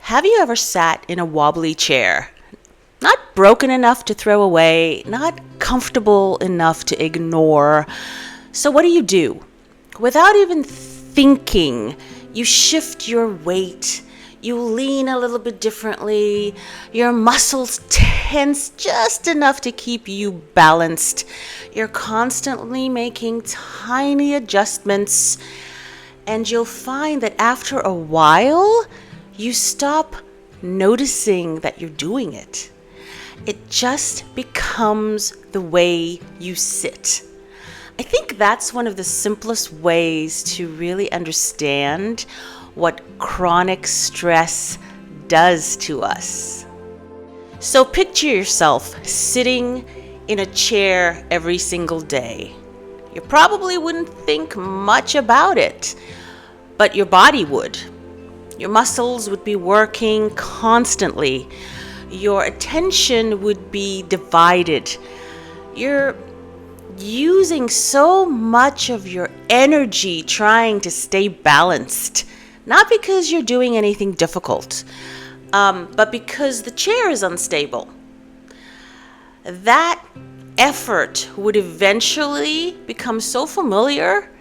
Have you ever sat in a wobbly chair? Not broken enough to throw away, not comfortable enough to ignore. So what do? Without even thinking, you shift your weight. You lean a little bit differently. Your muscles tense just enough to keep you balanced. You're constantly making tiny adjustments. And you'll find that after a while, you stop noticing that you're doing it. It just becomes the way you sit. I think that's one of the simplest ways to really understand what chronic stress does to us. So picture yourself sitting in a chair every single day. You probably wouldn't think much about it, but your body would. Your muscles would be working constantly. Your attention would be divided. You're using so much of your energy trying to stay balanced, not because you're doing anything difficult, but because the chair is unstable. That effort would eventually become so familiar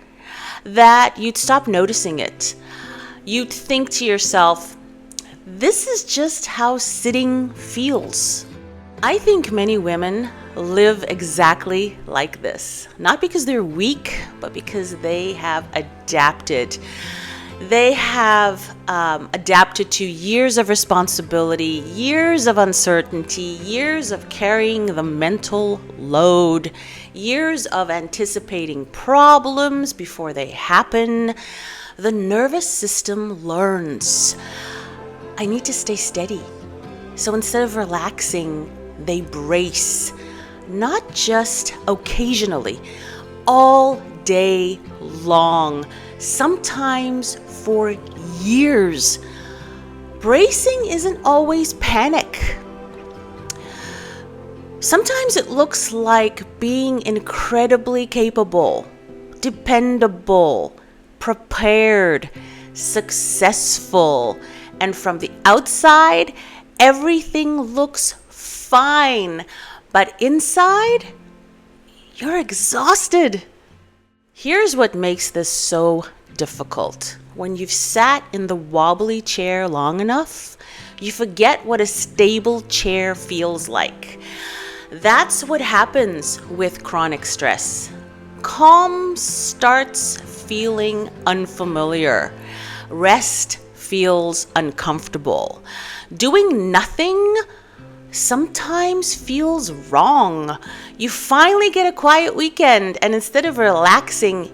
that you'd stop noticing it. You'd think to yourself, this is just how sitting feels. I think many women live exactly like this, not because they're weak, but because they have adapted. They have adapted to years of responsibility, years of uncertainty, years of carrying the mental load, years of anticipating problems before they happen. The nervous system learns, I need to stay steady. So instead of relaxing, they brace, not just occasionally, all day long, sometimes for years. Bracing isn't always panic. Sometimes it looks like being incredibly capable, dependable, prepared, successful, and from the outside, everything looks fine, but inside, you're exhausted. Here's what makes this so difficult. When you've sat in the wobbly chair long enough, you forget what a stable chair feels like. That's what happens with chronic stress. Calm starts feeling unfamiliar. Rest feels uncomfortable. Doing nothing sometimes feels wrong. You finally get a quiet weekend, and instead of relaxing,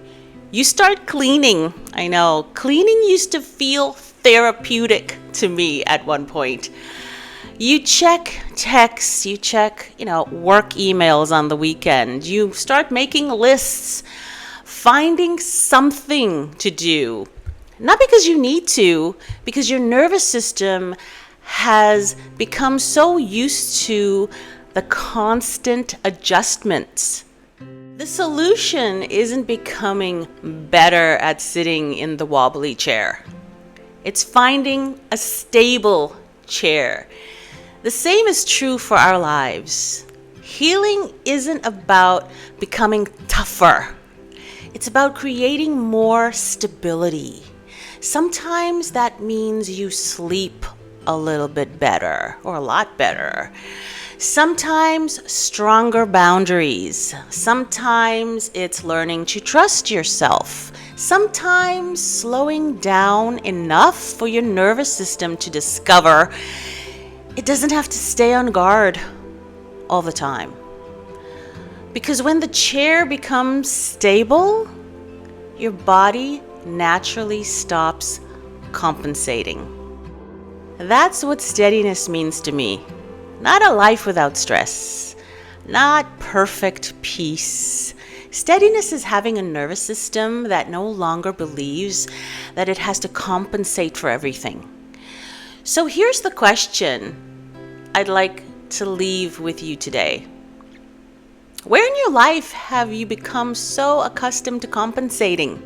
you start cleaning. I know, cleaning used to feel therapeutic to me at one point. You check texts, you check, work emails on the weekend. You start making lists, finding something to do. Not because you need to, because your nervous system has become so used to the constant adjustments. The solution isn't becoming better at sitting in the wobbly chair. It's finding a stable chair. The same is true for our lives. Healing isn't about becoming tougher. It's about creating more stability. Sometimes that means you sleep a little bit better or a lot better. Sometimes stronger boundaries. Sometimes it's learning to trust yourself. Sometimes slowing down enough for your nervous system to discover it doesn't have to stay on guard all the time. Because when the chair becomes stable, your body naturally stops compensating. That's what steadiness means to me. Not a life without stress, not perfect peace. Steadiness is having a nervous system that no longer believes that it has to compensate for everything. So here's the question I'd like to leave with you today. Where in your life have you become so accustomed to compensating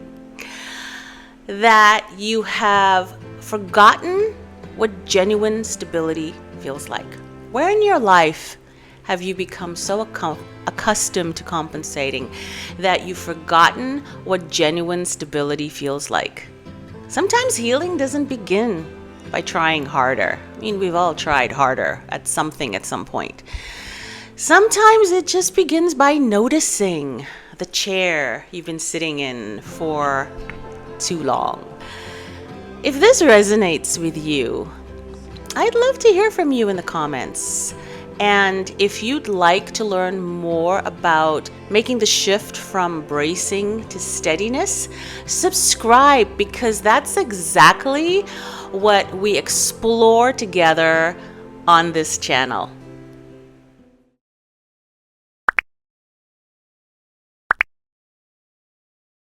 that you have forgotten what genuine stability feels like. Where in your life have you become so accustomed to compensating that you've forgotten what genuine stability feels like? Sometimes healing doesn't begin by trying harder. I mean, we've all tried harder at something at some point. Sometimes it just begins by noticing the chair you've been sitting in for too long. If this resonates with you, I'd love to hear from you in the comments. And if you'd like to learn more about making the shift from bracing to steadiness, subscribe, because that's exactly what we explore together on this channel.